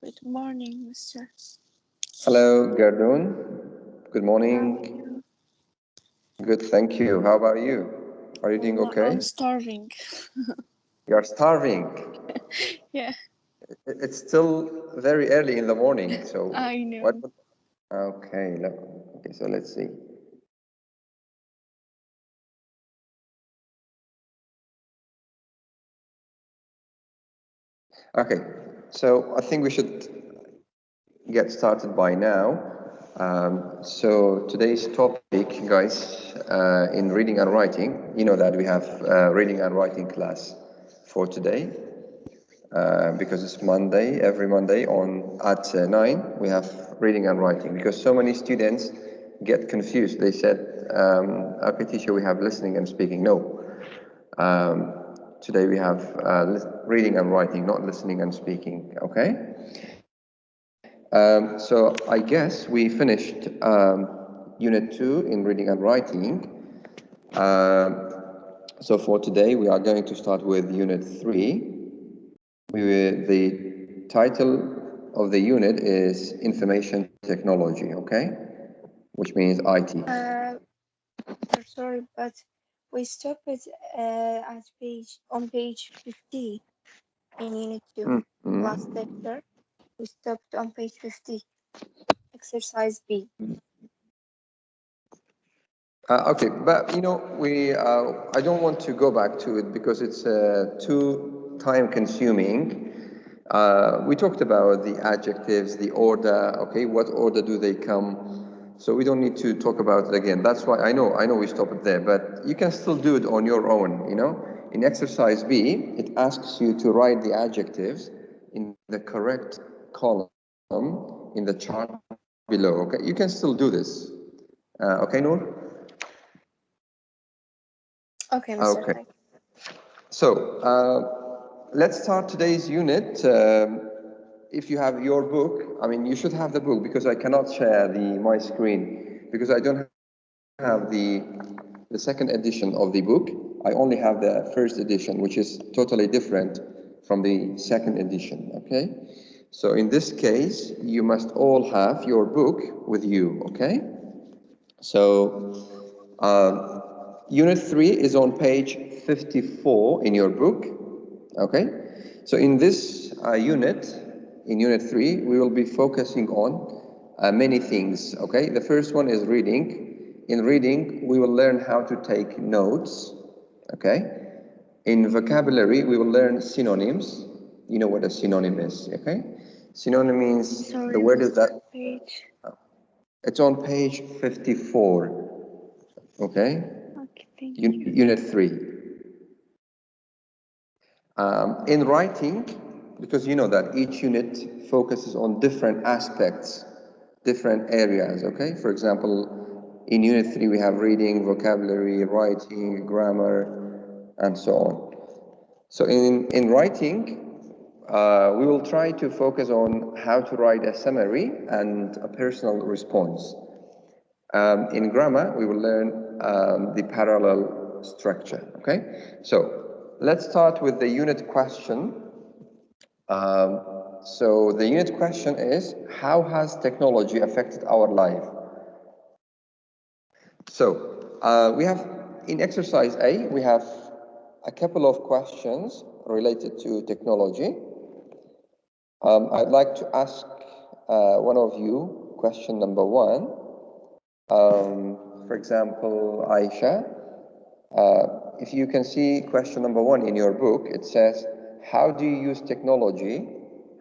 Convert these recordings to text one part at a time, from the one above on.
Good morning, Mr. Hello, Gardun. Good How are morning. you? Good, thank you. How about you? Are you doing Well, I'm okay? starving. You're starving. Yeah, It's still very early in the morning, so I what? know. Okay, okay, so let's see. Okay, so I think we should get started by now. So today's topic, guys, in reading and writing, you know that we have reading and writing class for today. Because it's Monday, every Monday at 9, we have reading and writing because so many students get confused. They said, okay, teacher, we have listening and speaking. No. Today we have reading and writing, not listening and speaking, okay? So I guess we finished Unit 2 in reading and writing. So for today, we are going to start with Unit 3. The title of the unit is Information Technology, okay? Which means IT. I'm sorry, but we stopped it on page 50 in Unit 2. Last lecture, we stopped on page 50. Exercise B. Okay, but you know, I don't want to go back to it because it's too time consuming. We talked about the adjectives, the order, okay, what order do they come? So we don't need to talk about it again. That's why I know we stop it there, but you can still do it on your own, you know? In exercise B, it asks you to write the adjectives in the correct column in the chart below, okay? You can still do this. Okay, Noor? Okay, Mr. Okay. Thank you. So let's start today's unit. If you have your book, I mean, you should have the book because I cannot share my screen because I don't have the second edition of the book. I only have the first edition, which is totally different from the second edition, okay? So in this case, you must all have your book with you, okay? So Unit 3 is on page 54 in your book, okay? So in this unit, in Unit 3, we will be focusing on many things, okay? The first one is reading. In reading, we will learn how to take notes, okay? In vocabulary, we will learn synonyms. You know what a synonym is, okay? Synonym means the Sorry, word is that, Mr. Page. it's on page 54, okay? Okay, thank you. Unit 3. In writing, because you know that each unit focuses on different aspects, different areas, okay? For example, in Unit 3 we have reading, vocabulary, writing, grammar, and so on. So in writing, we will try to focus on how to write a summary and a personal response. In grammar, we will learn the parallel structure, okay? So let's start with the unit question. So the unit question is, how has technology affected our life? So we have, in exercise A, we have a couple of questions related to technology. I'd like to ask one of you question number 1. For example, Aisha, if you can see question number 1 in your book, it says, how do you use technology?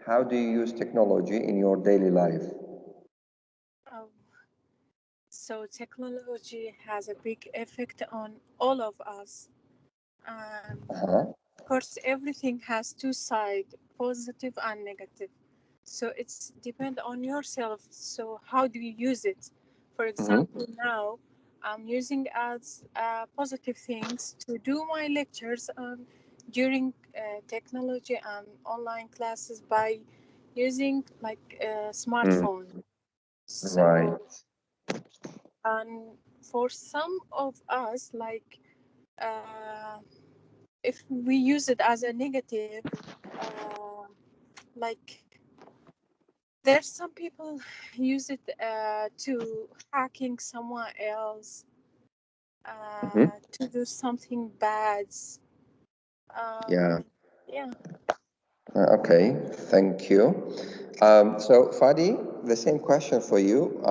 How do you use technology in your daily life? Oh, so technology has a big effect on all of us. And Uh-huh. of course, everything has two sides, positive and negative. So it's depend on yourself. So how do you use it? For Mm-hmm. example, now I'm using as positive things to do my lectures during technology and online classes by using like a smartphone. Right. So and for some of us like if we use it as a negative uh, like There's some people use it to hacking someone else, to do something bad. Yeah. Yeah. Okay, thank you. So, Fadi, the same question for you.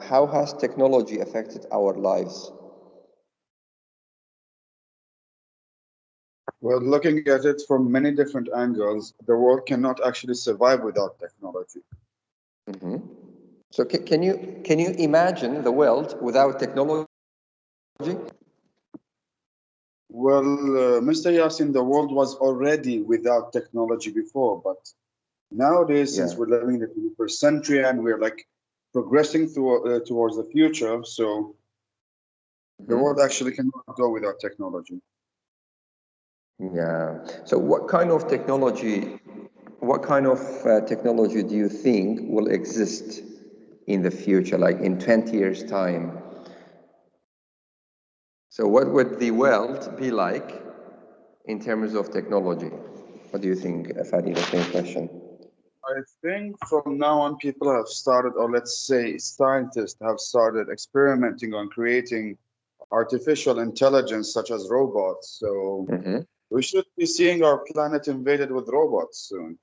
How has technology affected our lives? Well, looking at it from many different angles, the world cannot actually survive without technology. Hmm. So, can you imagine the world without technology? Well, Mr. Yasin, the world was already without technology before, but nowadays, since Yeah. we're living in the 21st century and we're like progressing towards the future, so the world Mhm. actually cannot go without technology. Yeah. So, what kind of technology do you think will exist in the future, like in 20 years' time? So, what would the world be like in terms of technology? What do you think, Fadi? The same question. I think from now on, people have started, or let's say scientists have started experimenting on creating artificial intelligence such as robots. So Hmm. we should be seeing our planet invaded with robots soon.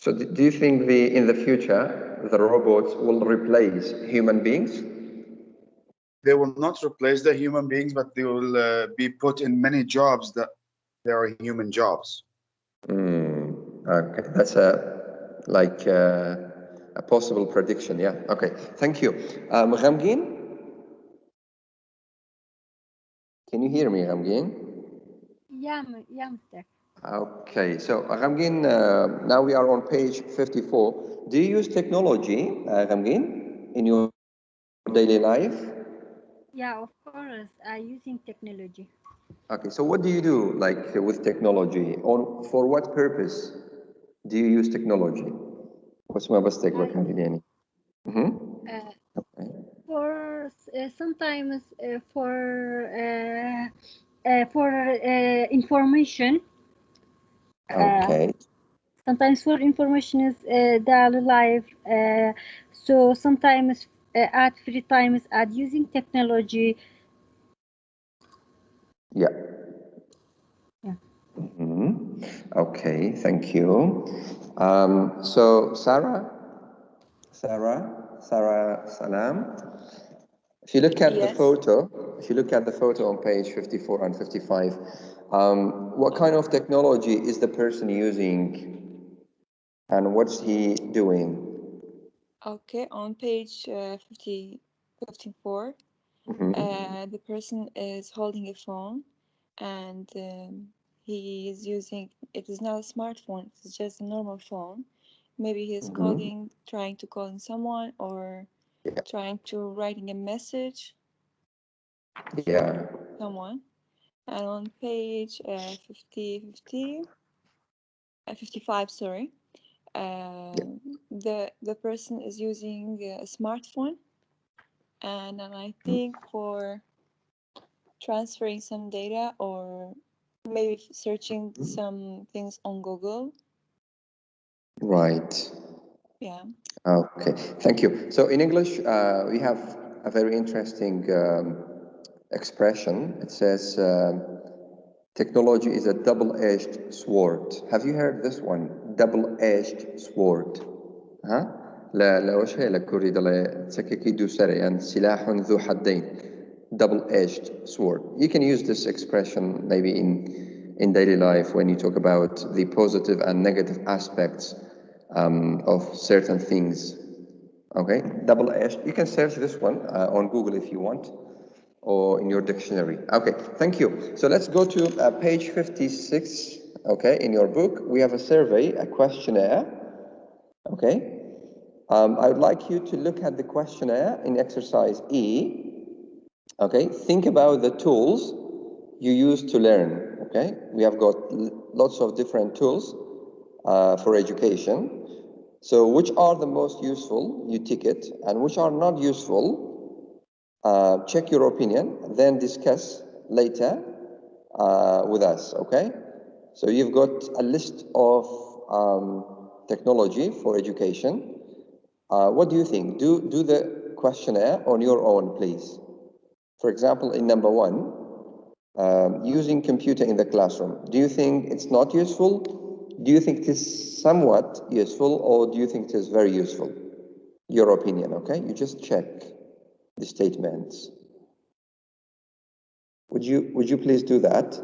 So, do you think in the future the robots will replace human beings? They will not replace the human beings, but they will be put in many jobs that they are human jobs. Okay, that's a possible prediction. Yeah. Okay. Thank you. Ghamgeen, can you hear me, Ghamgeen? Yeah, Mister. Okay. So, Ghamgeen, now we are on page 54. Do you use technology, Ghamgeen, in your daily life? Yeah, of course. Using technology. Okay. So, what do you do, like, with technology? For what purpose do you use technology? What's my mistake, I Bakari? Mm-hmm. uh, Okay. for sometimes for information. Uh, Okay. Sometimes for information is daily life. So sometimes at free times at using technology. Yeah. Yeah. Okay, thank you. So Sarah Salam, if you look at the Yes. photo, on page 54 and 55, what kind of technology is the person using and what's he doing? Okay, on page 54, the person is holding a phone and he is using, it is not a smartphone, it's just a normal phone. Maybe he's calling, trying to call someone or Yeah. trying to writing a message Yeah. someone. And on page 55, sorry, the person is using a smartphone and I think for transferring some data or maybe searching some things on Google. Right. Yeah. Okay, thank you. So in English, we have a very interesting expression. It says, technology is a double-edged sword. Have you heard this one? Double-edged sword. ها؟ لا وش هي لكوري دل تسككي دو سريان سلاح ذو حدين. Double-edged sword. You can use this expression maybe in daily life when you talk about the positive and negative aspects of certain things. Okay, double-edged. You can search this one on Google if you want, or in your dictionary. Okay, thank you. So let's go to page 56. Okay, in your book, we have a survey, a questionnaire. Okay, I would like you to look at the questionnaire in exercise E. Okay, think about the tools you use to learn. Okay, we have got lots of different tools for education. So which are the most useful, you tick it, and which are not useful, check your opinion, then discuss later with us, okay? So you've got a list of technology for education. What do you think? Do the questionnaire on your own, please. For example, in number one, using computer in the classroom. Do you think it's not useful? Do you think it is somewhat useful, or do you think it is very useful? Your opinion, okay? You just check the statements. Would you please do that?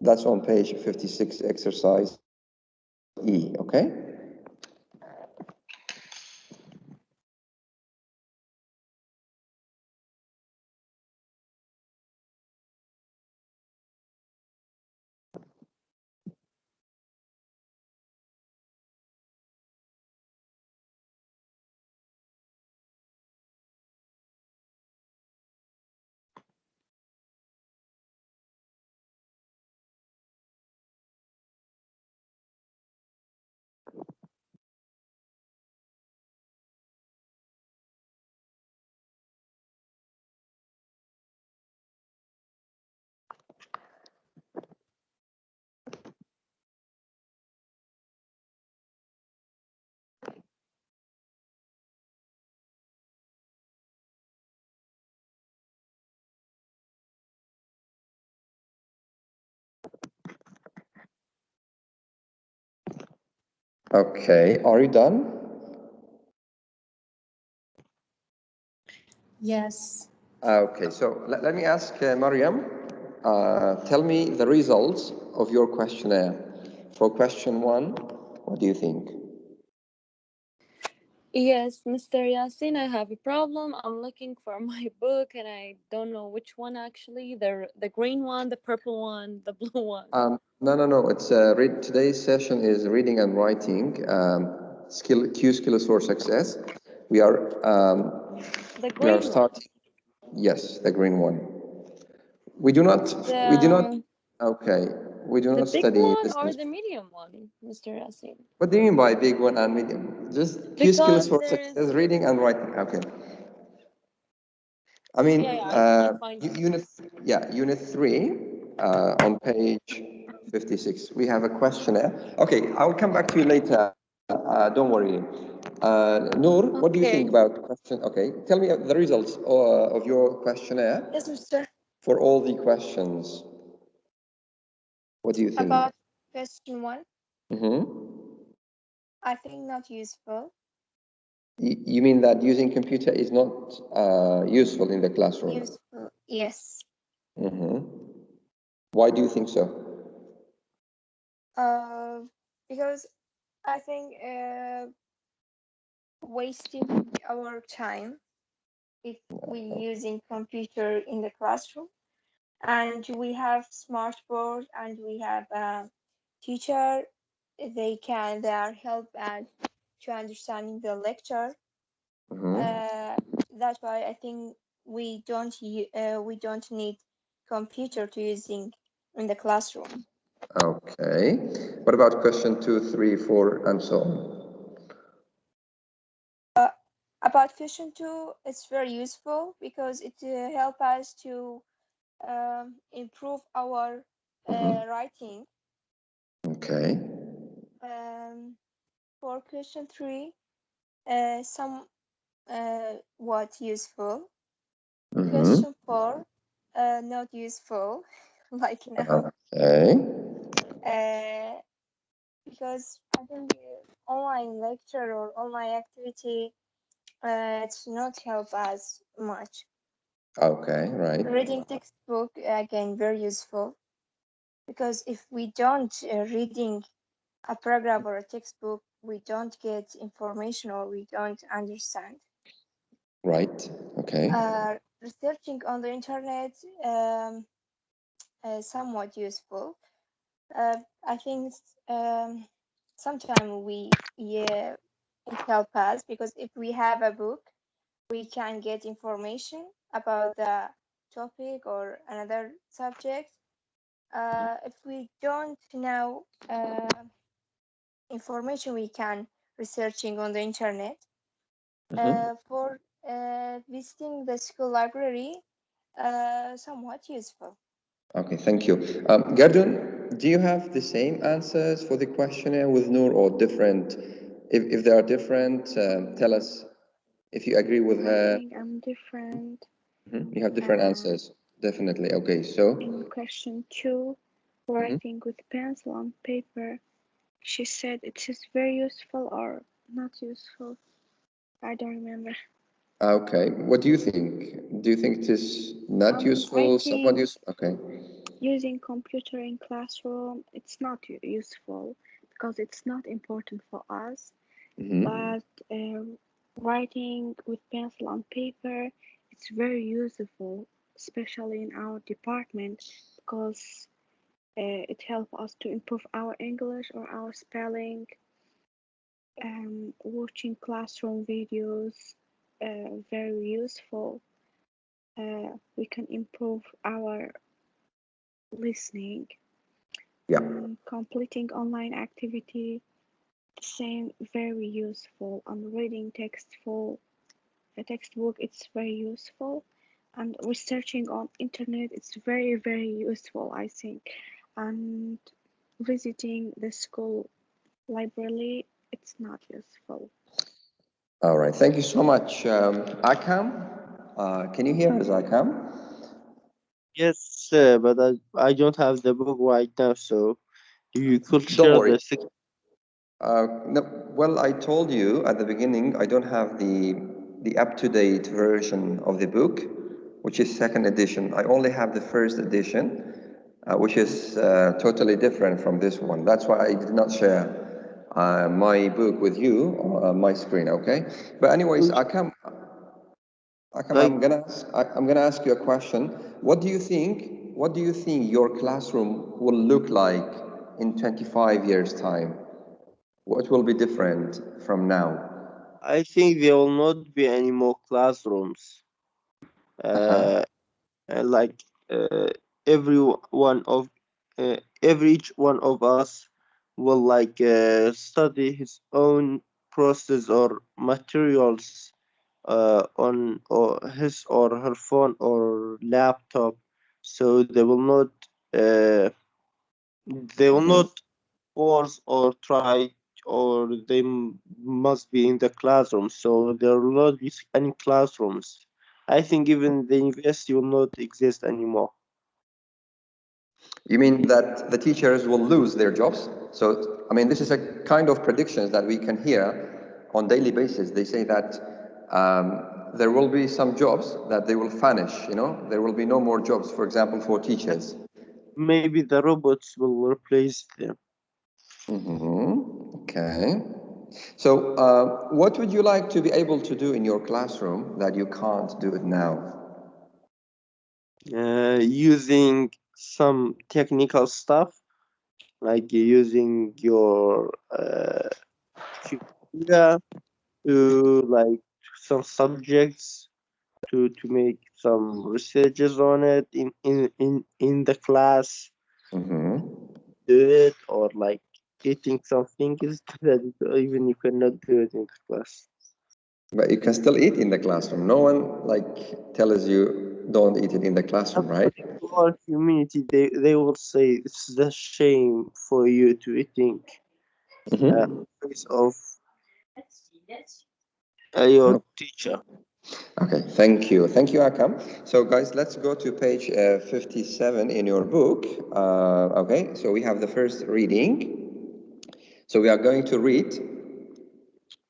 That's on page 56, exercise E, okay? Okay, are you done? Yes. Okay, so let me ask Mariam, tell me the results of your questionnaire. For question one, what do you think? Yes, Mr. Yasin, I have a problem. I'm looking for my book and I don't know which one actually. The green one, the purple one, the blue one. No. It's today's session is reading and writing, key skills for success. We are The we are green one. starting. Yes, the green one. We do not. We do not. Okay. We do The not big study one or business. the medium one, Mr. Yasin? What do you mean by big one and medium? Just key skills Because for there is. success, reading and writing. Okay. I Yeah, mean, I find it. unit 3 on page 56. We have a questionnaire. Okay, I'll come back to you later. Don't worry. Noor, what do you think Okay. about question? Okay, tell me the results of your questionnaire Yes, Mr. for all the questions. What do you think? About question one, Mm-hmm. I think not useful. You mean that using computer is not useful in the classroom? Useful, yes. Mm-hmm. Why do you think so? Because I think wasting our time if we using computer in the classroom, and we have smart board and we have a teacher. They are help us to understanding the lecture. Mm-hmm. That's why I think we don't need computer to using in the classroom. Okay. What about question 2, 3, 4, and so on? About question two, it's very useful because it help us to improve our writing. Okay. For question three, some what useful. Mm-hmm. Question four, not useful, like now. Okay. Uh, because I think online lecture or online activity, it's not help us much. Okay, right. Reading textbook again very useful because if we don't reading a paragraph or a textbook, we don't get information or we don't understand. Right. Okay. Researching on the internet somewhat useful. I think sometimes it help us because if we have a book, we can get information about the topic or another subject. If we don't know information, we can researching on the internet. For visiting the school library, somewhat useful. Okay, thank you. Gardun, do you have the same answers for the questionnaire with Noor or different? If they are different, tell us if you agree with I her. think I'm different. You have different answers, definitely. Okay, so. In question 2, writing with pencil on paper, she said it is very useful or not useful. I don't remember. Okay, what do you think? Do you think it is not I useful, somewhat think useful? Okay. using computer in classroom, it's not useful because it's not important for us. But writing with pencil on paper, it's very useful, especially in our department, because it helps us to improve our English or our spelling. Watching classroom videos, very useful. We can improve our listening. Yeah. Completing online activity, the same, very useful. And reading a textbook, it's very useful. And researching on internet, it's very, very useful, I think. And visiting the school library, it's not useful. All right, thank you so much. Akam, can you hear us, Akam? Yes, but I don't have the book right now, so you could Don't share worry. the six. No, well, I told you at the beginning, I don't have the up-to-date version of the book, which is second edition. I only have the first edition, which is totally different from this one. That's why I did not share my book with you on my screen. Okay, but anyways, Akam, Like, I'm gonna ask you a question. What do you think? What do you think your classroom will look like in 25 years' time? What will be different from now? I think there will not be any more classrooms. Uh-huh. Uh, like every one of every each one of us will like study his own process or materials on or his or her phone or laptop, so they will Mm-hmm. not force or try, or they must be in the classroom, so there will not be any classrooms. I think even the university will not exist anymore. You mean that the teachers will lose their jobs? So, I mean, this is a kind of predictions that we can hear on daily basis. They say that there will be some jobs that they will vanish. You know, there will be no more jobs. For example, for teachers. Maybe the robots will replace them. Okay. So, what would you like to be able to do in your classroom that you can't do it now? Using some technical stuff, like using your computer to like some subjects to make some researches on it in the class, Mm-hmm. do it, or like eating some things that even you cannot do it in the class. But you can still eat in the classroom. No one like tells you don't eat it in the classroom, right? To our community, they will say it's the shame for you to eating Mm-hmm. face of your Oh, teacher. okay, thank you, Akam. So, guys, let's go to page 57 in your book. Okay, so we have the first reading. So we are going to read.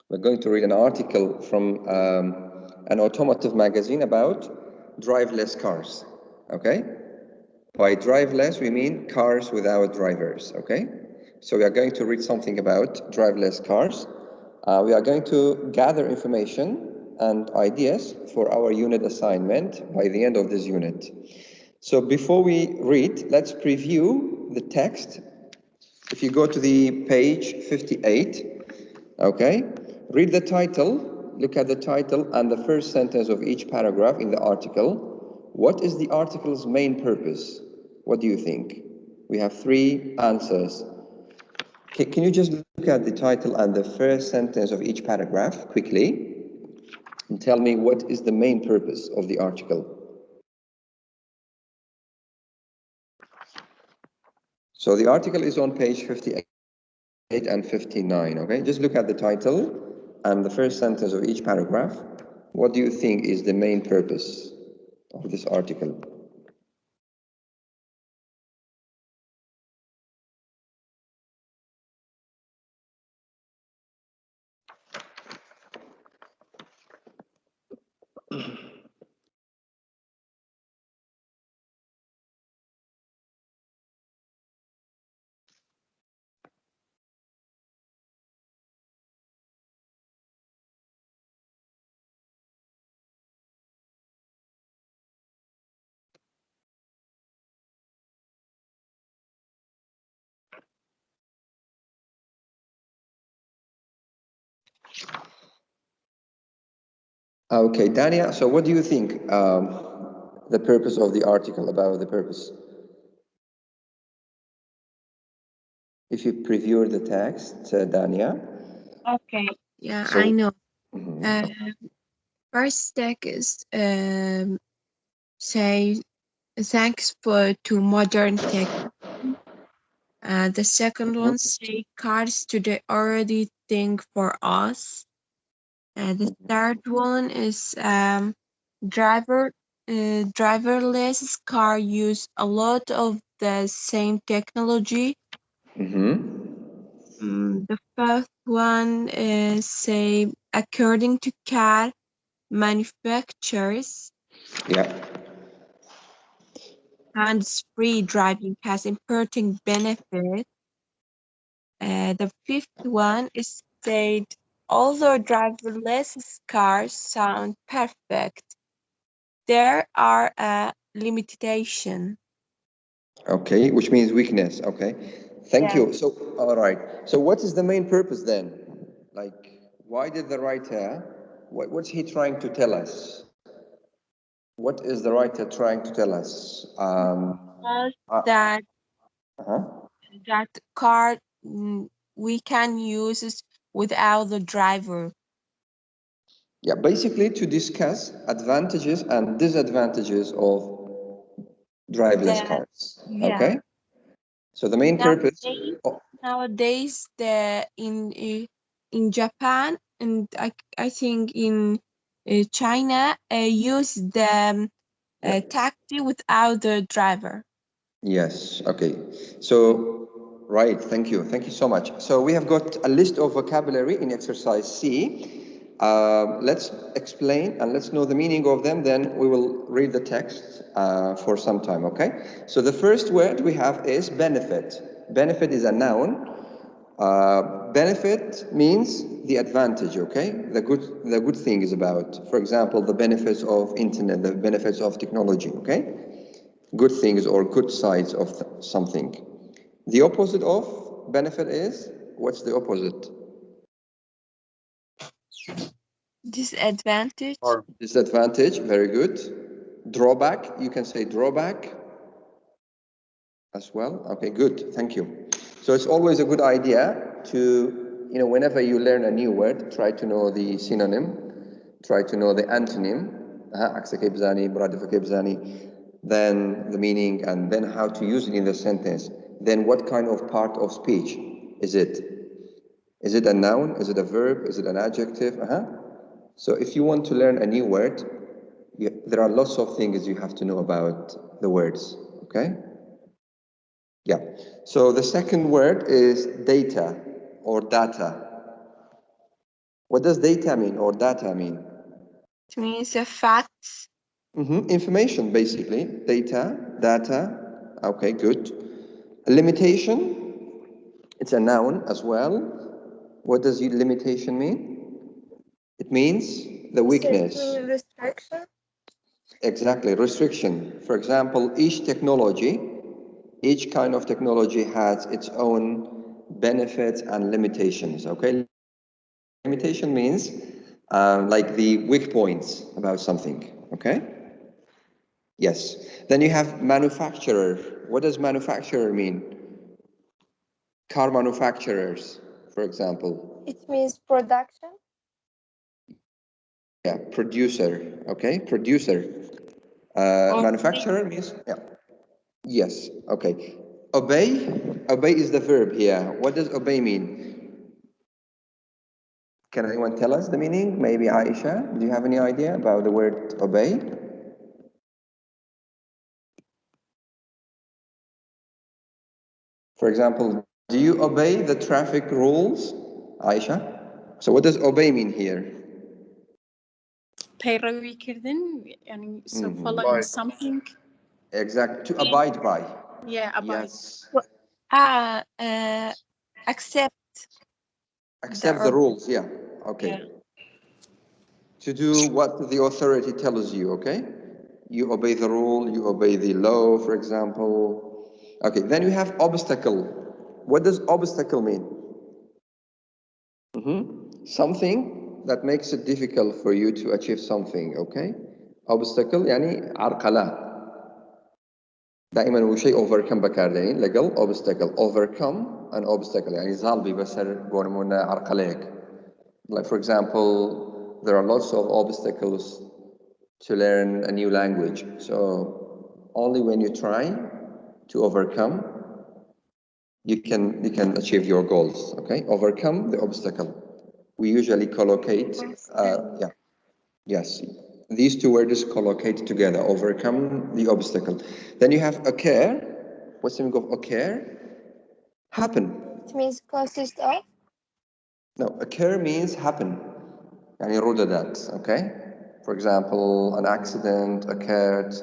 We're going to read an article from an automotive magazine about driverless cars. Okay. By driverless, we mean cars without drivers, okay? So we are going to read something about driverless cars. We are going to gather information and ideas for our unit assignment by the end of this unit. So before we read, let's preview the text. If you go to the page 58, okay, read the title, look at the title and the first sentence of each paragraph in the article. What is the article's main purpose? What do you think? We have three answers. Can you just look at the title and the first sentence of each paragraph quickly and tell me what is the main purpose of the article? So the article is on page 58 and 59, okay? Just look at the title and the first sentence of each paragraph. What do you think is the main purpose of this article? Okay, Dania, so what do you think the purpose of the article, about the purpose? If you preview the text, Dania. Okay, yeah, So, I know. mhm, First text say thanks for to modern tech. The second mhm, one say cars today already think for us. The third one is driverless car use a lot of the same technology. mhm. The first one is say according to car manufacturers, Yeah. hands-free driving has important benefits. The fifth one is said although driverless cars sound perfect, there are a limitation. Okay, which means weakness. Okay, thank Yeah. you. So, all right. So, what is the main purpose then? Like, why did the writer? What's he trying to tell us? What is the writer trying to tell us? Because Uh, that uh-huh. that car we can use it without the driver. Yeah, basically to discuss advantages and disadvantages of driverless The cars. yeah. Okay, so the main purpose. Nowadays, Oh, nowadays the in Japan and I think in China use the yeah. taxi without the driver. Yes. Okay. So, right. Thank you so much. So we have got a list of vocabulary in exercise C. Let's explain and let's know the meaning of them. Then we will read the text for some time. Okay. So the first word we have is benefit. Benefit is a noun. Benefit means the advantage, okay? The good thing is about, for example, the benefits of internet, the benefits of technology, okay? Good things or good sides of something. The opposite of benefit is, what's the opposite? Disadvantage. Harm. Disadvantage, very good. Drawback, you can say drawback as well. Okay, good, thank you. So it's always a good idea to, whenever you learn a new word, try to know the synonym, try to know the antonym, عكس كيف زاني مرادف كيف زاني, then the meaning, and then how to use it in the sentence. Then what kind of part of speech is it? Is it a noun? Is it a verb? Is it an adjective? So if you want to learn a new word, there are lots of things you have to know about the words, okay? Yeah. So the second word is data or data. What does data mean or data mean? It means the facts. Information, basically. Data. Okay, good. A limitation, it's a noun as well. What does limitation mean? It means the Say weakness. restriction. Exactly, restriction. For example, each kind of technology has its own benefits and limitations. Okay, limitation means like the weak points about something. Okay. Yes. Then you have manufacturer. What does manufacturer mean? Car manufacturers, for example. It means production. Yeah, producer. Okay, producer. Or Manufacturer means, yeah. Yes. Okay. Obey. Obey is the verb here. What does obey mean? Can anyone tell us the meaning? Maybe Aisha, do you have any idea about the word obey? For example, do you obey the traffic rules, Aisha? So what does obey mean here? پیروی کردن یعنی so following Abide. something. Exact. To abide by. Yeah, abide. Yes. Ah, accept Accept the the order. rules. Yeah. Okay. Yeah. To do what the authority tells you. Okay. You obey the rule. You obey the law, for example. Okay. Then you have obstacle. What does obstacle mean? Something that makes it difficult for you to achieve something. Okay. Obstacle يعني عرقلة. دائما هو شيء overcome بكاردين لقل obstacle overcome an obstacle يعني زالبي بسر بونمونا عرقليك. Like for example, there are lots of obstacles to learn a new language. So only when you try to overcome, you can achieve your goals. Okay, overcome the obstacle. We usually collocate. Yeah, yes. These two words collocate together. Overcome the obstacle. Then you have occur. What's the meaning of occur? Happen. It means consist of. No, occur means happen. يعني رددت. Okay. For example, an accident occurred,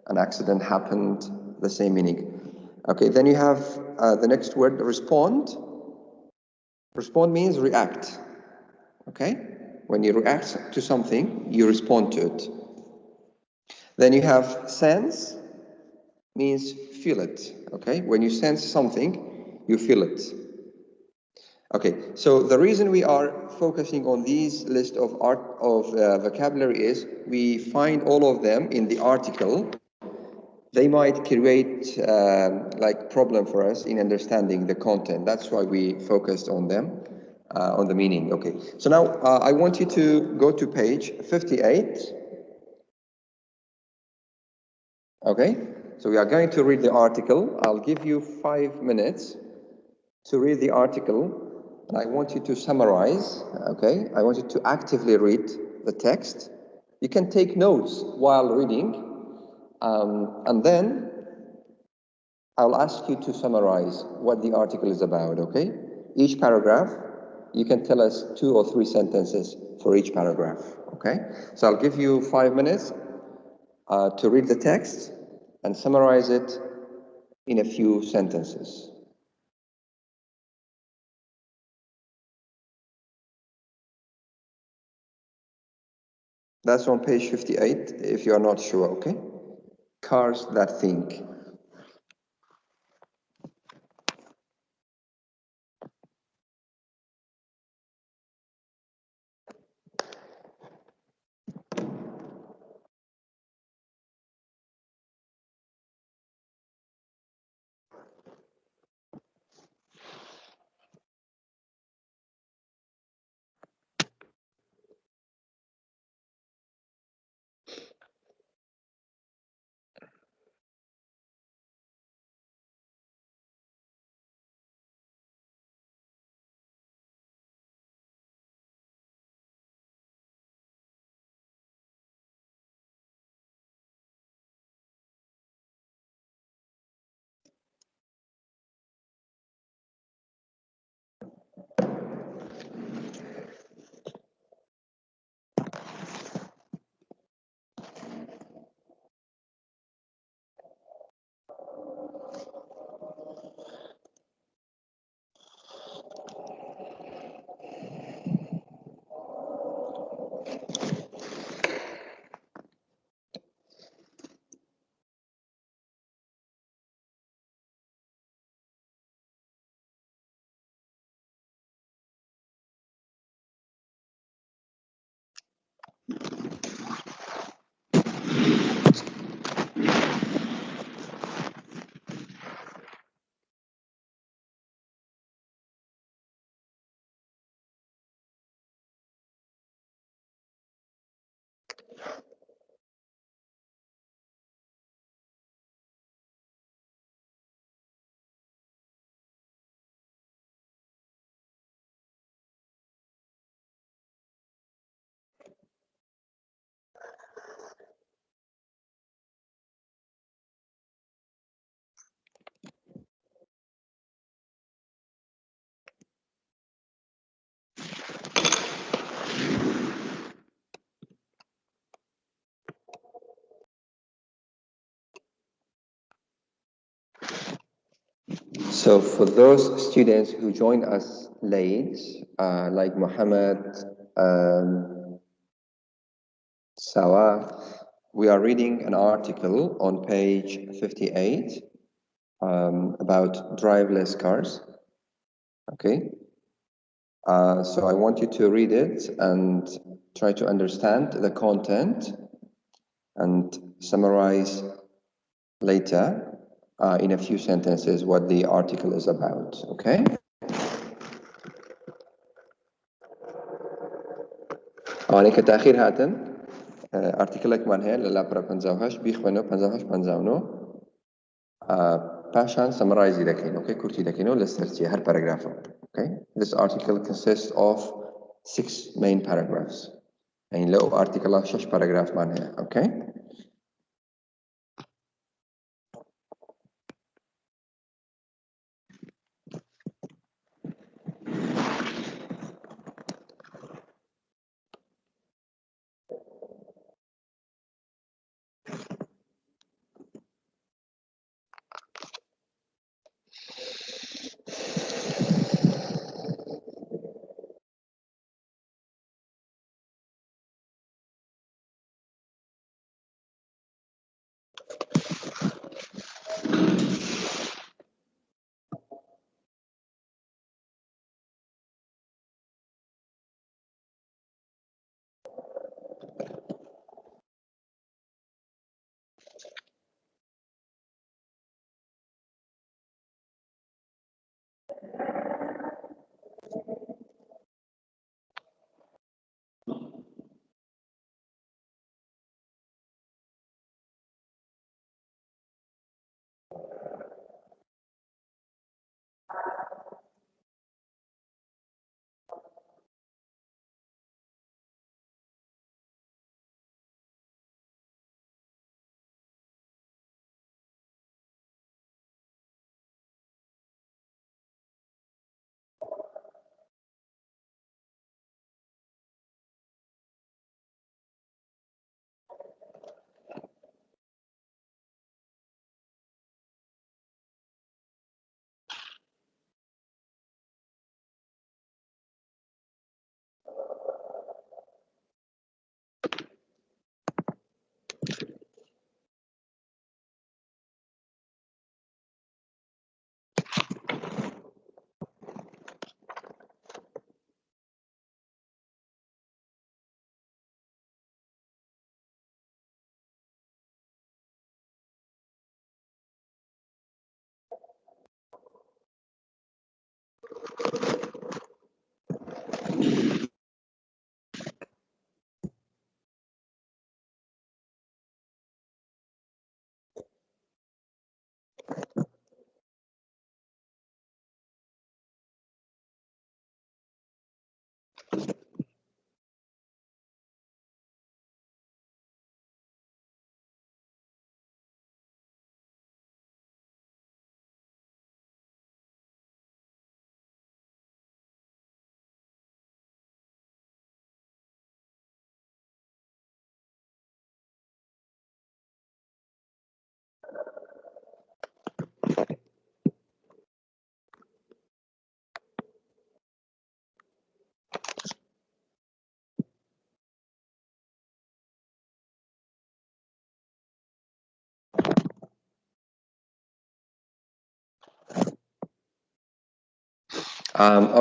an accident happened, the same meaning. Okay, then you have the next word, respond. Respond means react. Okay? When you react to something, you respond to it. Then you have sense, means feel it. Okay? When you sense something, you feel it. Okay, so the reason we are focusing on these list of vocabulary is we find all of them in the article. They might create like problem for us in understanding the content. That's why we focused on them, on the meaning. Okay, so now I want you to go to page 58. Okay, so we are going to read the article. I'll give you 5 minutes to read the article, and I want you to summarize, okay? I want you to actively read the text. You can take notes while reading, and then I'll ask you to summarize what the article is about, okay? Each paragraph, you can tell us 2 or 3 sentences for each paragraph, okay? So I'll give you 5 minutes to read the text and summarize it in a few sentences. That's on page 58, if you are not sure, okay? Cars that think. So for those students who joined us late, like Mohammed, Sawa, we are reading an article on page 58 about driverless cars. Okay. So I want you to read it and try to understand the content and summarize later in a few sentences what the article is about. Okay. آنی که تأخیر هاتن ارتیکلک من هەیە لە لاپەرە 58 بیخوێنەوە 58 59 پاشان سەمەڕایزی دەکەین ئۆکەی کورتی دەکەینەوە لە سەرچیە هەر پەرەگرافە okay this article consists of 6 main paragraphs يعني لو article 6 پەرەگرافمان هەیە okay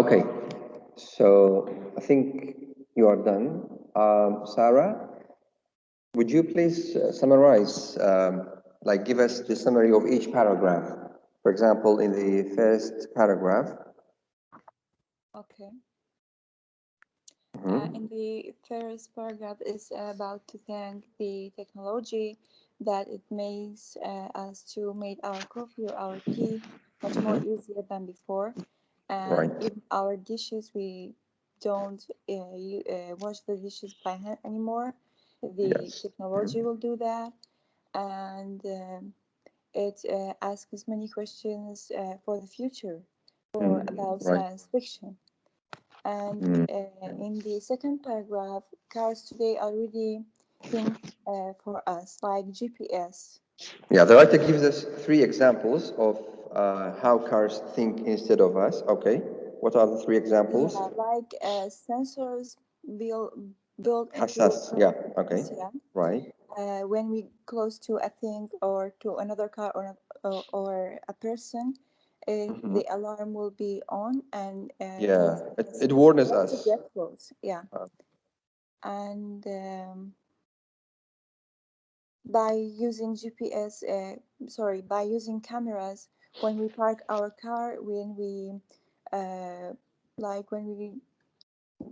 okay so I think you are done Sarah would you please summarize like give us the summary of each paragraph for example in the first paragraph Okay. In the first paragraph is about to thank the technology that it makes us to make our coffee or our tea much more easier than before. And Right. even our dishes, we don't wash the dishes by hand anymore. The Yes. technology will do that. And it asks many questions for the future or about Right. science fiction. And in the second paragraph, cars today already think for us, like GPS. Yeah, the writer gives us 3 examples of how cars think instead of us. Okay. What are the three examples? Yeah, like sensors built built into the Hassas. Yeah. Okay. cars. Yeah. Right. When we close to a thing or to another car or a person, Mhm. the alarm will be on and Yeah. tells us It warns not to us. get close. Yeah, Uh, and by using GPS, by using cameras when we park our car, when we when we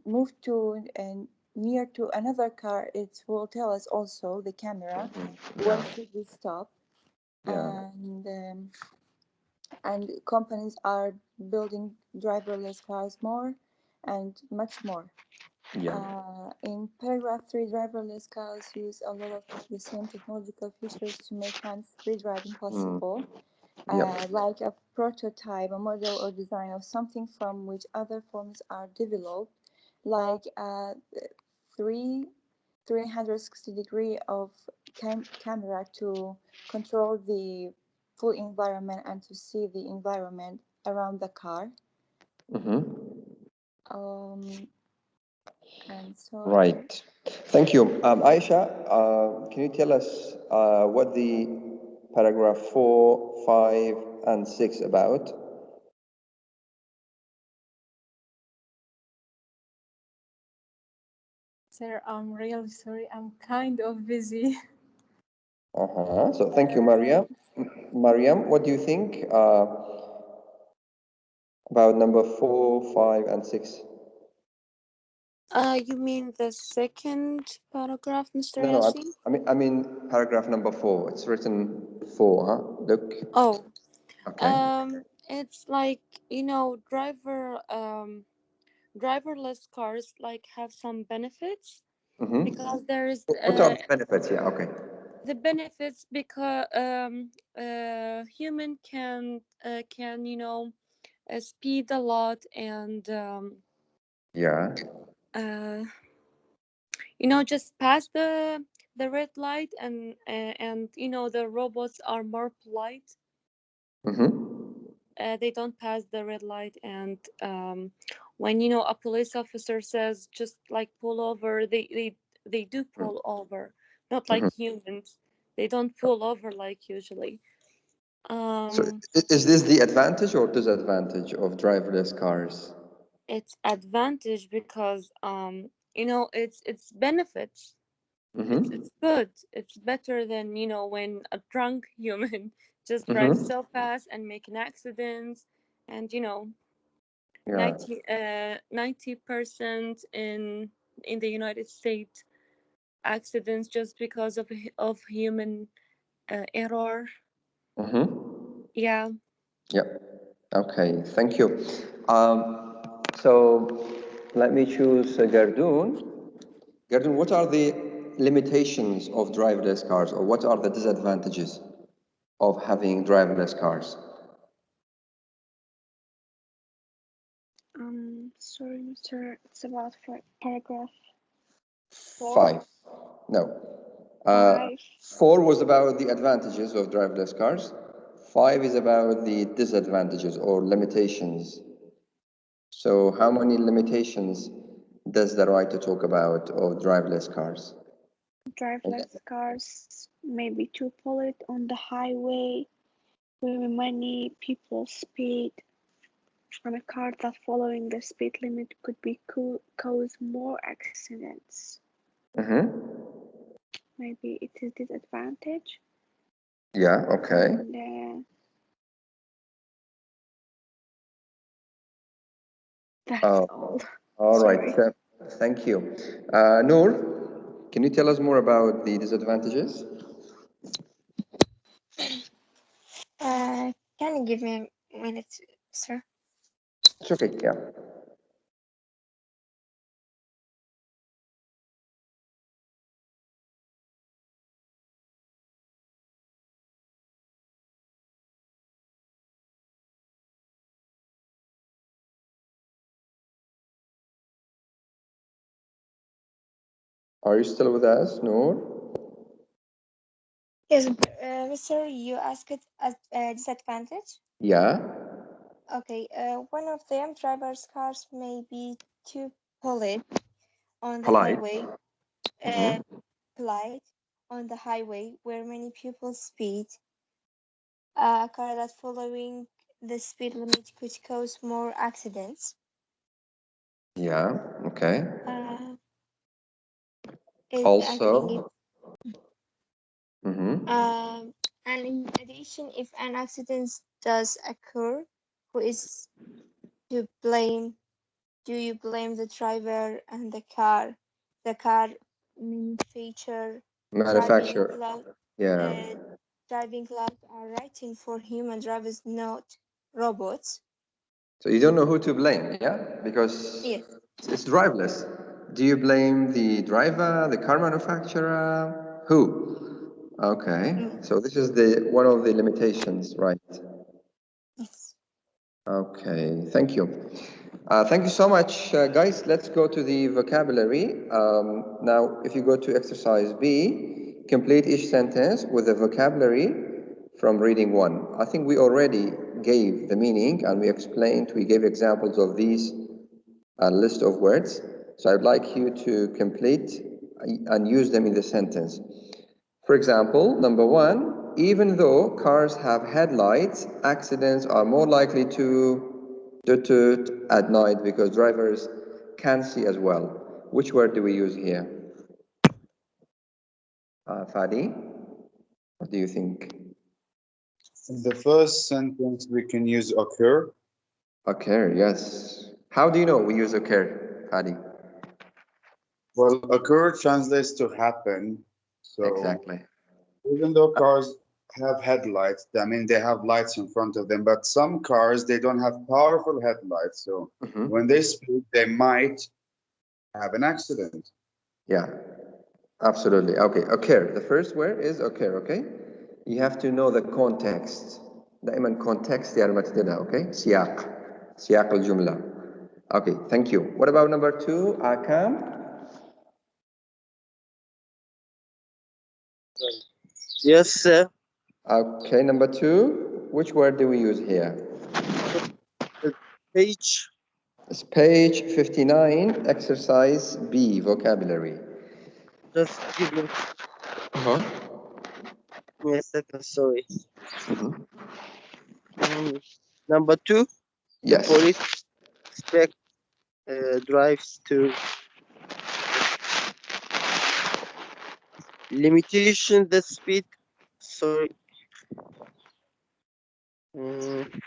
move to and near to another car, it will tell us also the camera when yeah. should we stop. Yeah. And companies are building driverless cars more and much more. Yeah. In paragraph 3, driverless cars use a lot of the same technological features to make hands-free driving Mm. possible, Yeah. like a prototype, a model or design of something from which other forms are developed, like three 360 degree of camera to control the full environment and to see the environment around the car. Mm-hmm. Um, and so Right. Thank you. Aisha, can you tell us what the paragraph 4, 5, and 6 about? Sir, I'm really sorry. I'm kind of busy. Uh-huh. So thank you, Mariam. Mariam, what do you think about number 4, 5, and 6? You mean the second paragraph, Mr. No, no, Yasin? I mean paragraph number 4. It's written 4, huh? Look. Oh, Okay. it's like, driverless cars like have some benefits Mm-hmm. because there is What are the benefits? Yeah, okay. the benefits because human can speed a lot and Yeah. uh, just pass the red light and the robots are more polite. Mm-hmm. They don't pass the red light and when a police officer says just like pull over, they do pull over, not like Mm-hmm. humans. They don't pull over like usually. So um is this the advantage or disadvantage of driverless cars? it's advantage because it's benefits. It's Mm-hmm. good. It's better than when a drunk human just drives Mm-hmm. so fast and making accidents and Yeah. 90% in the United States accidents just because of human error. Mm-hmm. Yeah. Yeah. Okay. Thank you. So let me choose Gardoon. Gardoon, what are the limitations of driverless cars, or what are the disadvantages of having driverless cars? Sorry, Mr. It's about paragraph four, 5. No. Uh, five. 4 was about the advantages of driverless cars. 5 is about the disadvantages or limitations. So how many limitations does the writer talk about of driverless cars? Driverless cars may be too polite on the highway, where many people speed, and a car that following the speed limit could be cause more accidents. Mm-hmm. Maybe it is disadvantage, Yeah, okay. and that's Oh, all. all right. Sorry. Thank you. Noor, can you tell us more about the disadvantages? Can you give me a minute, sir? It's okay, yeah. Are you still with us, Noor? Yes, Mr. You asked at disadvantage? Yeah, Okay, one of them, driver's cars may be too polite on the polite. highway, uh, Hmm. polite on the highway where many people speed. A car that following the speed limit could cause more accidents. Yeah, okay. Uh, if acting if Also, hmm, and in addition, if an accident does occur, who is to blame? Do you blame the driver and the car manufacturer, driving manufacturer. cloud, Yeah. uh, driving cloud are writing for human drivers, not robots? So you don't know who to blame, yeah? Because Yes. it's driverless. Do you blame the driver, the car manufacturer? Who? Okay. Mm, So this is the one of the limitations, right? yes. Okay. Thank you. Thank you so much, guys. Let's go to the vocabulary. Now, if you go to exercise B, complete each sentence with the vocabulary from reading one. I think we already gave the meaning and we gave examples of these list of words. So I'd like you to complete and use them in the sentence. For example, number one, even though cars have headlights, accidents are more likely to toot at night because drivers can see as well. Which word do we use here? Fadi, what do you think? In the first sentence, we can use occur. Occur, yes. How do you know we use occur, Fadi? Well, occur translates to happen. So Exactly. even though cars have headlights, I mean, they have lights in front of them, but some cars, they don't have powerful headlights. So Mhm. when they speed, they might have an accident. Yeah, absolutely. Okay, occur. The first word is occur, okay? You have to know the context. دائما context يعني ما تدينها, okay? سياق الجملة. Okay, thank you. What about number two, Akam? Yes, sir. Okay, number two, which word do we use here? The page. It's page 59, exercise B, vocabulary. Just Uh-huh. give me a second. Sorry. Mhm. Mm, Number two, the Yes. police expect drives to limitation the speed. Sorry. Mm,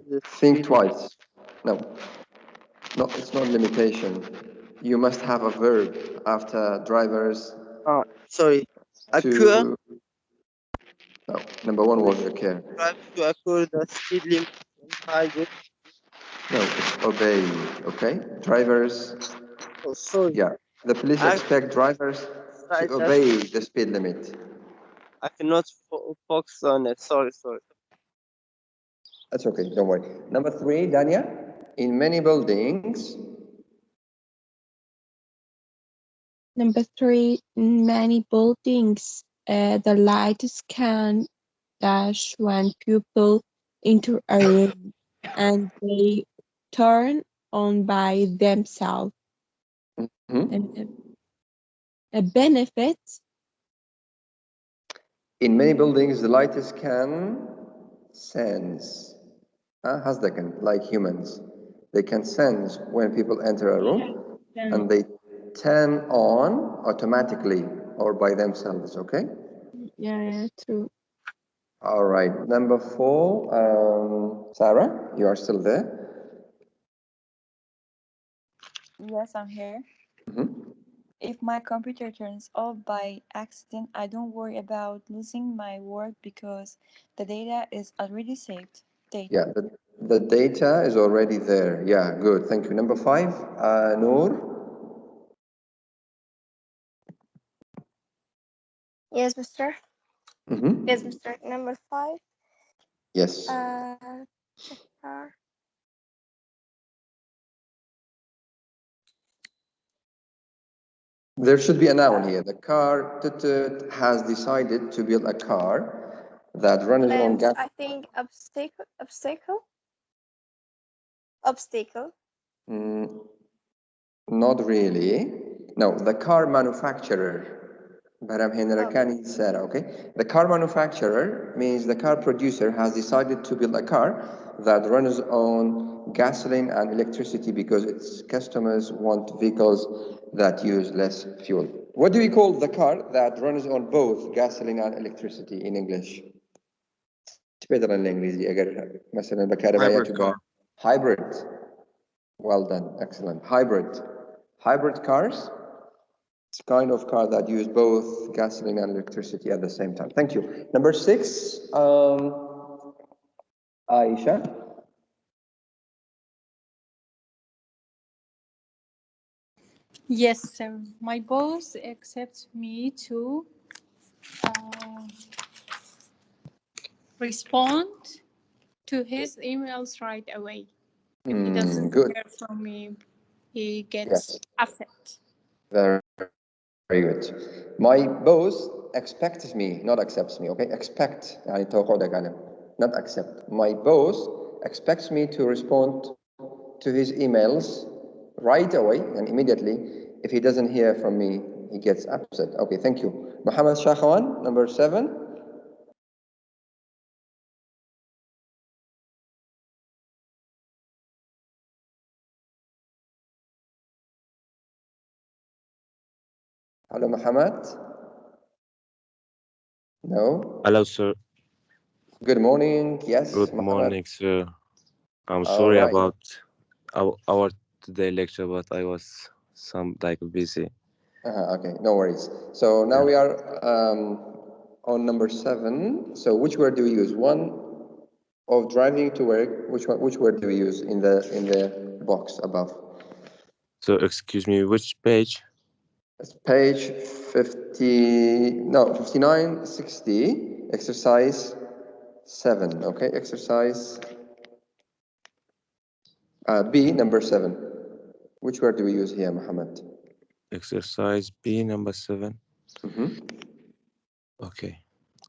the Think speed. twice. No, no, it's not limitation. You must have a verb after drivers Sorry. Occur. to. No, number one was occur. Drive to occur the speed limit on highway. No, it's obey. Okay, drivers. Oh, sorry. Yeah, the police I expect drivers to tried that. obey the speed limit. I cannot focus on it. Sorry, sorry. That's okay. Don't worry. Number three, Dania. In many buildings. Number three, in many buildings, the lights can dash when people enter a room and they turn on by themselves. Mhm. And a benefit, In many buildings, the lights can sense. Hasdakan, like humans. They can sense when people enter a yeah, room then, and they turn on automatically or by themselves, okay? yeah, true. All right, number four, Sarah, you are still there? Yes, I'm here. Mhm. If my computer turns off by accident, I don't worry about losing my work because the data is already saved. Yeah, Data. the data is already there. Yeah, good, thank you. Number five, Noor. Yes, Mr. Yes, Mm-hmm. Mr. Number five. Yes. The car. There should be a noun here. The car has decided to build a car that runs on gas. I think obstacle. Mm, not really. No, the car manufacturer. Baram Henrakani said, okay. The car manufacturer means the car producer has decided to build a car that runs on gasoline and electricity because its customers want vehicles that use less fuel. What do we call the car that runs on both gasoline and electricity in English? تقدر الانجليزي اگر مثلا بكهربائيات Hybrid car. hybrid. Well done, excellent. Hybrid cars. It's a kind of car that use both gasoline and electricity at the same time. Thank you. Number 6, Aisha. Yes, my boss accepts me to uh, respond to his emails right away. If he doesn't Good. hear from me, he gets Yes. upset. Very good. My boss expects me, not accepts me, okay? Expect, يعني توقع علم. Not accept. My boss expects me to respond to his emails right away and immediately. If he doesn't hear from me, he gets upset. Okay, thank you. Muhammad Shahwan, number 7. Hello, Muhammad. No. Hello, sir. Good morning. Yes, Good Muhammad. morning, sir. I'm All sorry right. about our today lecture, but I was some like busy. Okay, no worries. So now Yeah. we are on number 7. So which word do we use? One of driving to work. Which word do we use in the box above? So excuse me, which page? It's page 50. No, 59, 60. Exercise 7. Okay, exercise B, number 7. Which word do we use here, Muhammad? Exercise B number 7. Mm-hmm. Okay.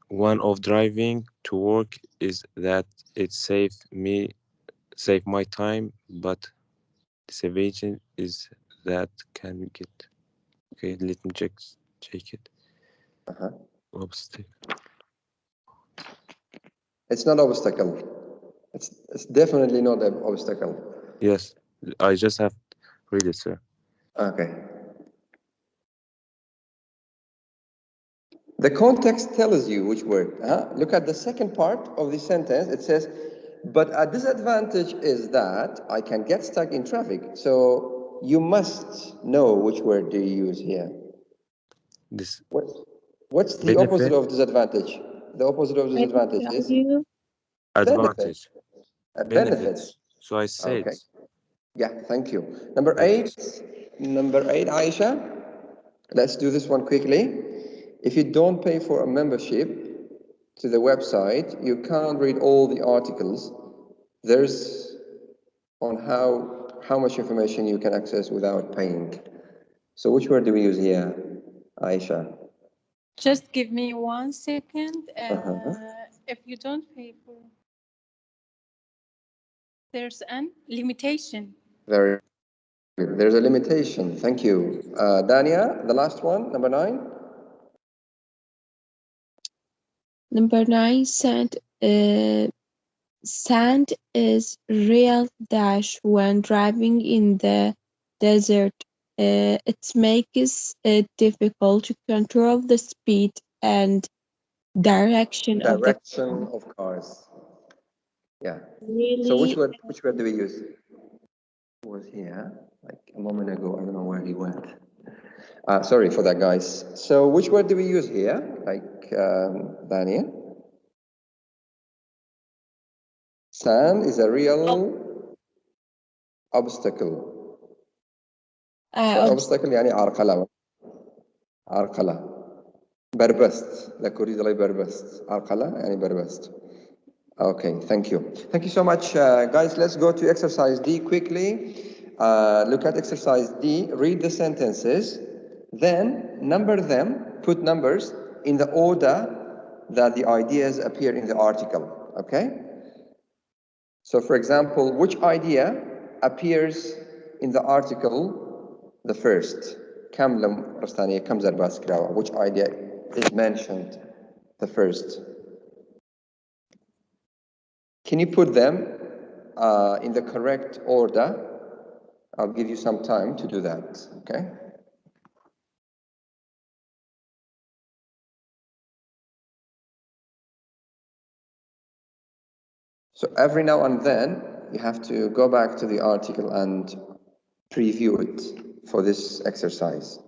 One of driving to work is that it save my time, but disadvantage is that can get. Okay, let me check it. Uh-huh. Obstacle. It's not obstacle. It's definitely not an obstacle. Yes, I just have read it, sir. Okay. The context tells you which word. Look at the second part of the sentence. It says, but a disadvantage is that I can get stuck in traffic. So you must know which word do you use here. This What's the opposite benefit of disadvantage? The opposite of disadvantage is Value. benefit. advantage. A benefit. Benefits. So I said, Okay. Yeah, thank you. Number thank you. 8. Number 8, Aisha. Let's do this one quickly. If you don't pay for a membership to the website, you can't read all the articles. There's on how much information you can access without paying. So which word do we use here, Aisha? Just give me 1 second. Uh-huh. If you don't pay for, there's an limitation. Very good. There's a limitation. Thank you. Dania, the last one, number 9. Number 9, sand is real dash when driving in the desert. It makes it difficult to control the speed and direction of the Direction car. of cars. Yeah. So Really, which word do we use? Was here like a moment ago. I don't know where he went. Sorry for that, guys. So which word do we use here? Like Dania? Sand is a real obstacle. Obstacle يعني عرقلة. عرقلة. بربست. لا أريد لي بربست. عرقلة يعني بربست. Okay, thank you. Thank you so much, guys. Let's go to exercise D quickly. Look at exercise D. Read the sentences Then number them, put numbers in the order that the ideas appear in the article, okay? So for example, which idea appears in the article the first? Which idea is mentioned the first? Can you put them in the correct order? I'll give you some time to do that, okay? So every now and then, you have to go back to the article and preview it for this exercise.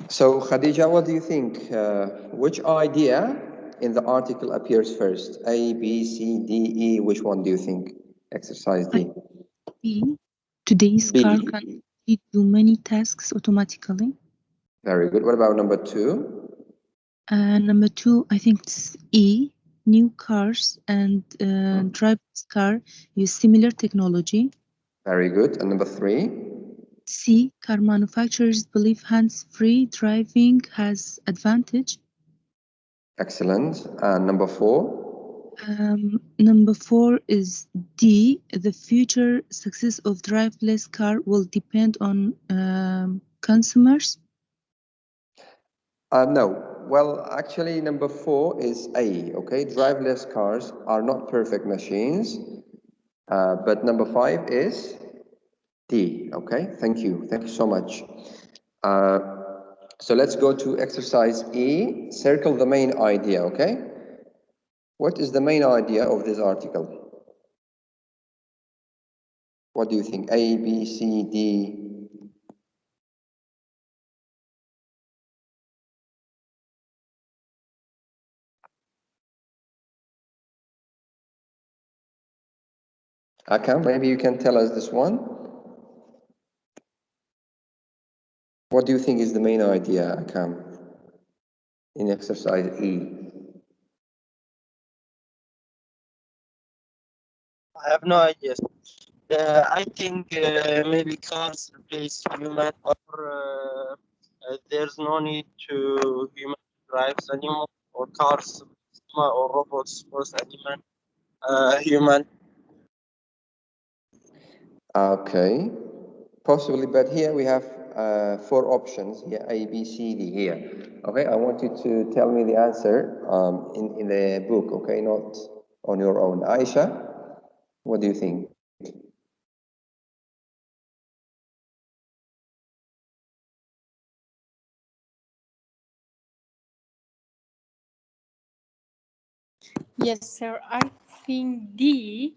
So Khadija, what do you think? Which idea in the article appears first? A, B, C, D, E, which one do you think? Exercise D. B. Today's B. car can do many tasks automatically. Very good. What about number 2? Number 2, I think it's E. New cars and driverless car use similar technology. Very good. And number 3? C. Car manufacturers believe hands-free driving has advantage. Excellent. And number 4? Number 4 is D. The future success of driverless car will depend on consumers. No. Well, actually, number 4 is A, okay? Driverless cars are not perfect machines. But number 5 is D, okay? Thank you. Thank you so much. So let's go to exercise E. Circle the main idea, okay? What is the main idea of this article? What do you think? A, B, C, D? Akam, maybe you can tell us this one. What do you think is the main idea, Akam, in exercise E? I have no idea. I think maybe cars replace human, or there's no need to human drives anymore, or cars or robots force animal human. Okay, possibly, but here we have 4 options here, A, B, C, D here. Okay, I want you to tell me the answer in the book, okay, not on your own. Aisha, what do you think? Yes, sir. I think D.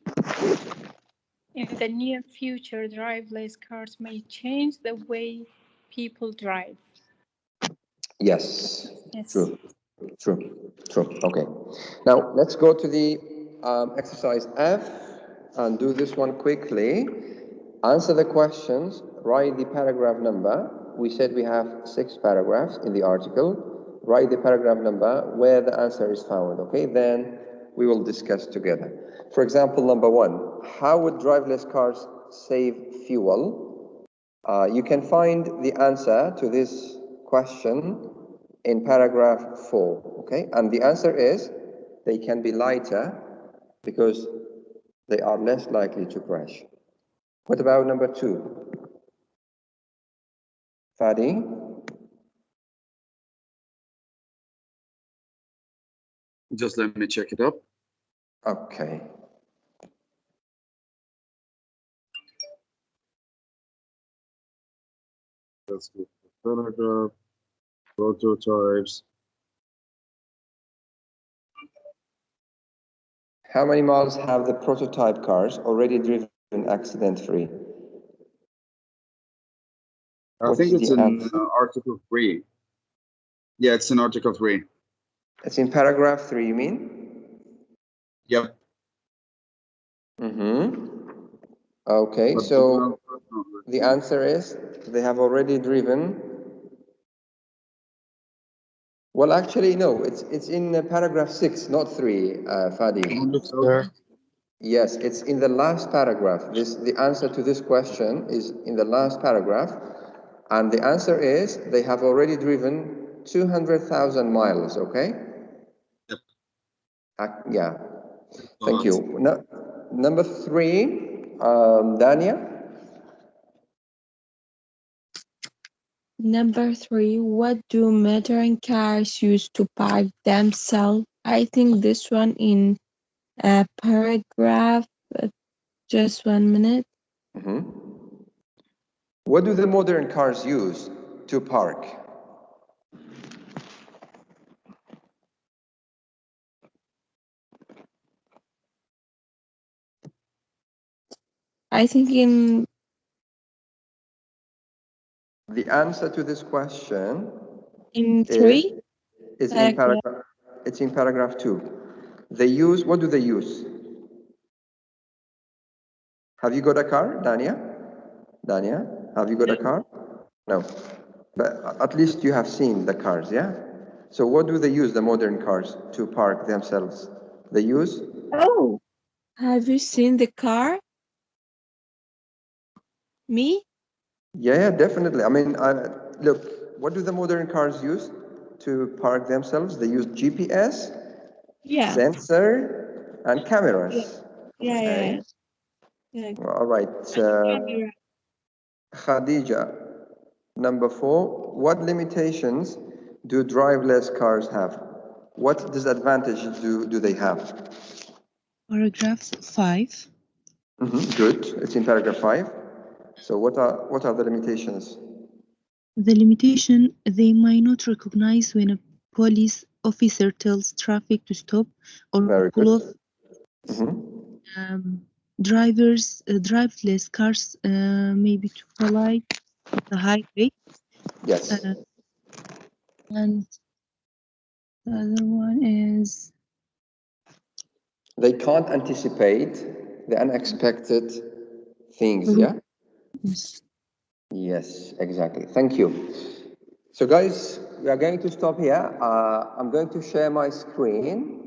In the near future, driverless cars may change the way people drive. Yes, Yes. true, true. Okay, now let's go to the exercise F and do this one quickly. Answer the questions, write the paragraph number. We said we have 6 paragraphs in the article. Write the paragraph number where the answer is found, okay? Then we will discuss together. For example, number 1, how would driverless cars save fuel? You can find the answer to this question in paragraph 4, okay? And the answer is they can be lighter because they are less likely to crash. What about number 2? Fadi? Just let me check it up. Okay. Let's go to the paragraph. Prototypes. How many miles have the prototype cars already driven accident-free? I What think is it's the in answer? Article 3. Yeah, it's in Article 3. It's in paragraph 3, you mean? Yep. Okay, But so the answer is they have already driven. Well, actually, no, it's in paragraph 6, not 3, Fadi. Yes, sir. Yes, it's in the last paragraph. The answer to this question is in the last paragraph, and the answer is they have already driven 200,000 miles, okay? Yep. Yeah, thank you. No, number 3, Dania. Number 3, what do modern cars use to park themselves? I think this one in a paragraph. Just 1 minute. What do the modern cars use to park? I think The answer to this question in is 3 is in paragraph. paragraph. It's in paragraph 2. They use. What do they use? Have you got a car, Dania? Dania, have you got a car? No, but at least you have seen the cars, yeah? So what do they use, the modern cars, to park themselves? They use? Oh, have you seen the car? Me? Yeah, definitely. I mean, look, what do the modern cars use to park themselves? They use GPS, Yeah. sensor, and Yeah. cameras. Yeah. Okay. Yeah. All right. Camera. Khadija, number 4. What limitations do driverless cars have? What disadvantages do they have? Paragraph 5. Good. It's in paragraph 5. So what are the limitations? The limitation, they might not recognize when a police officer tells traffic to stop or Very pull good. off. Driverless cars maybe to collide the highway. Yes. And the other one is They can't anticipate the unexpected things, yeah? yes. Yes, exactly. Thank you. So guys, we are going to stop here. I'm going to share my screen.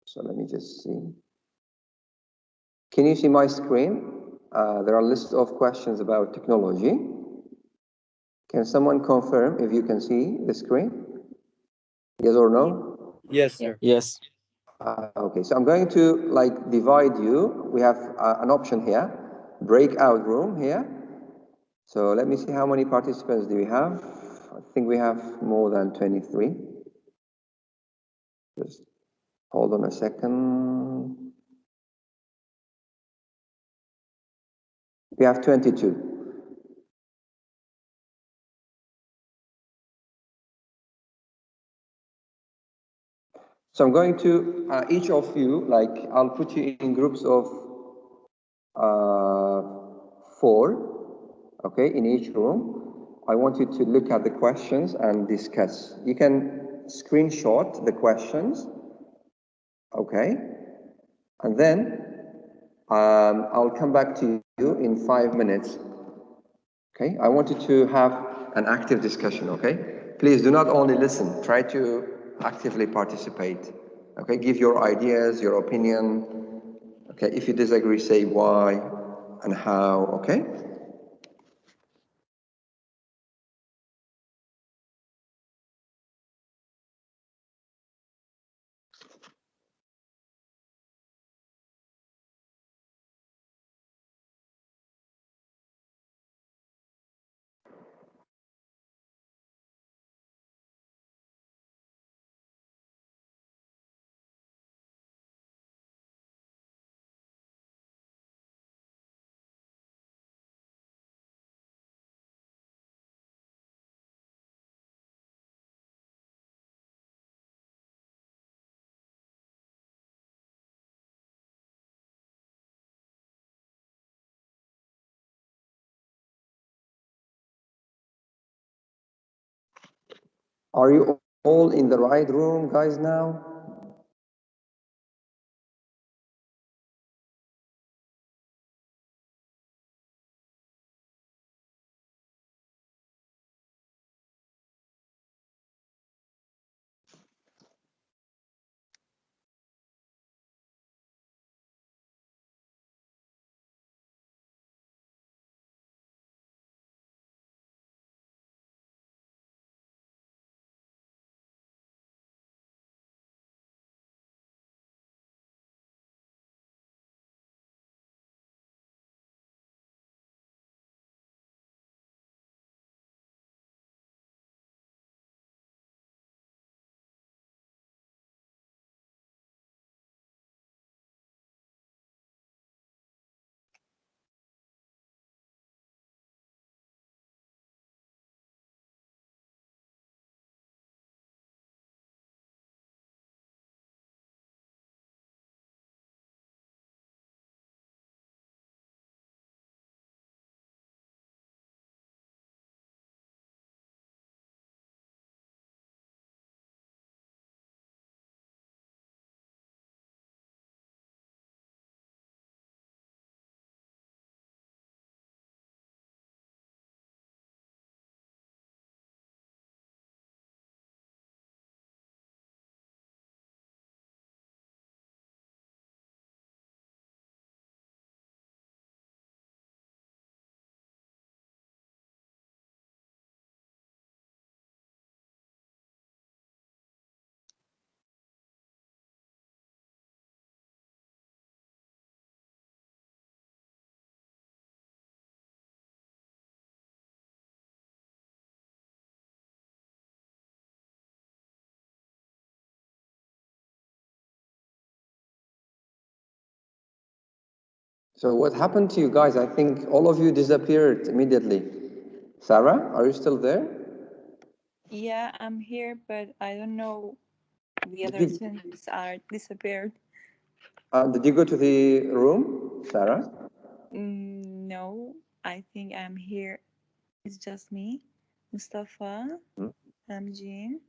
So let me just see. Can you see my screen? There are a list of questions about technology. Can someone confirm if you can see the screen? Yes or no? Yes, sir. Yes. Okay, so I'm going to like divide you. We have an option here, breakout room here. So let me see how many participants do we have. I think we have more than 23. Just hold on a second. We have 22. So I'm going to, each of you, like I'll put you in groups of 4, okay, in each room. I want you to look at the questions and discuss. You can screenshot the questions, okay, and then I'll come back to you in 5 minutes. Okay, I want you to have an active discussion, okay? Please do not only listen, try to actively participate. Okay, give your ideas, your opinion. Okay, if you disagree, say why and how, okay? Are you all in the right room, guys, now? So what happened to you guys? I think all of you disappeared immediately. Sarah, are you still there? Yeah, I'm here, but I don't know. The Did other you, students are disappeared. did you go to the room, Sarah? No, I think I'm here. It's just me, Mustafa, Hmm? Jean.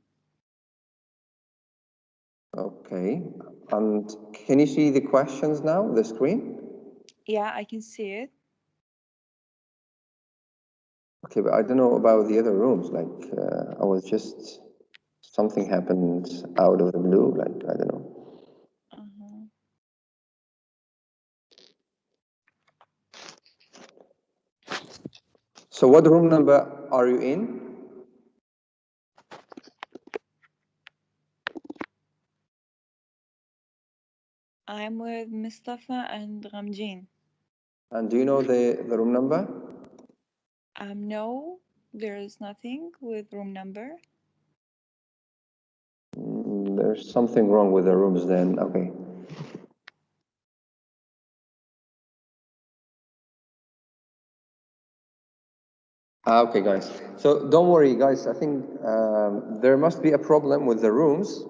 Okay. And can you see the questions now, the screen? Yeah, I can see it. Okay, but I don't know about the other rooms. Like, I was just, something happened out of the blue. Like, I don't know. Uh-huh. So what room number are you in? I'm with Mustafa and Ramjeen. And do you know the room number? No, there is nothing with room number. There's something wrong with the rooms then. Okay. Okay, guys. So don't worry, guys. I think there must be a problem with the rooms.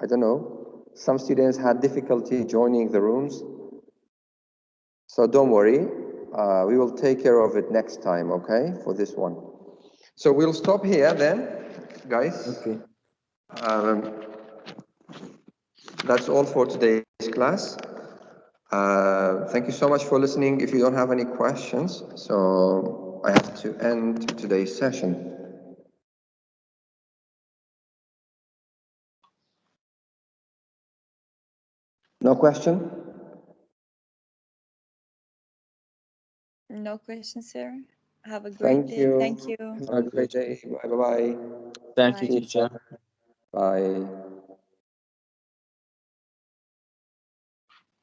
I don't know. Some students had difficulty joining the rooms. So don't worry. We will take care of it next time, okay, for this one. So we'll stop here then, guys. Okay. Um, that's all for today's class. Thank you so much for listening. If you don't have any questions, so I have to end today's session. No question? No questions, sir. Have a great Thank day. you. Thank you. Have a great day. Bye bye. Thank you, Bye. See you. teacher. Bye.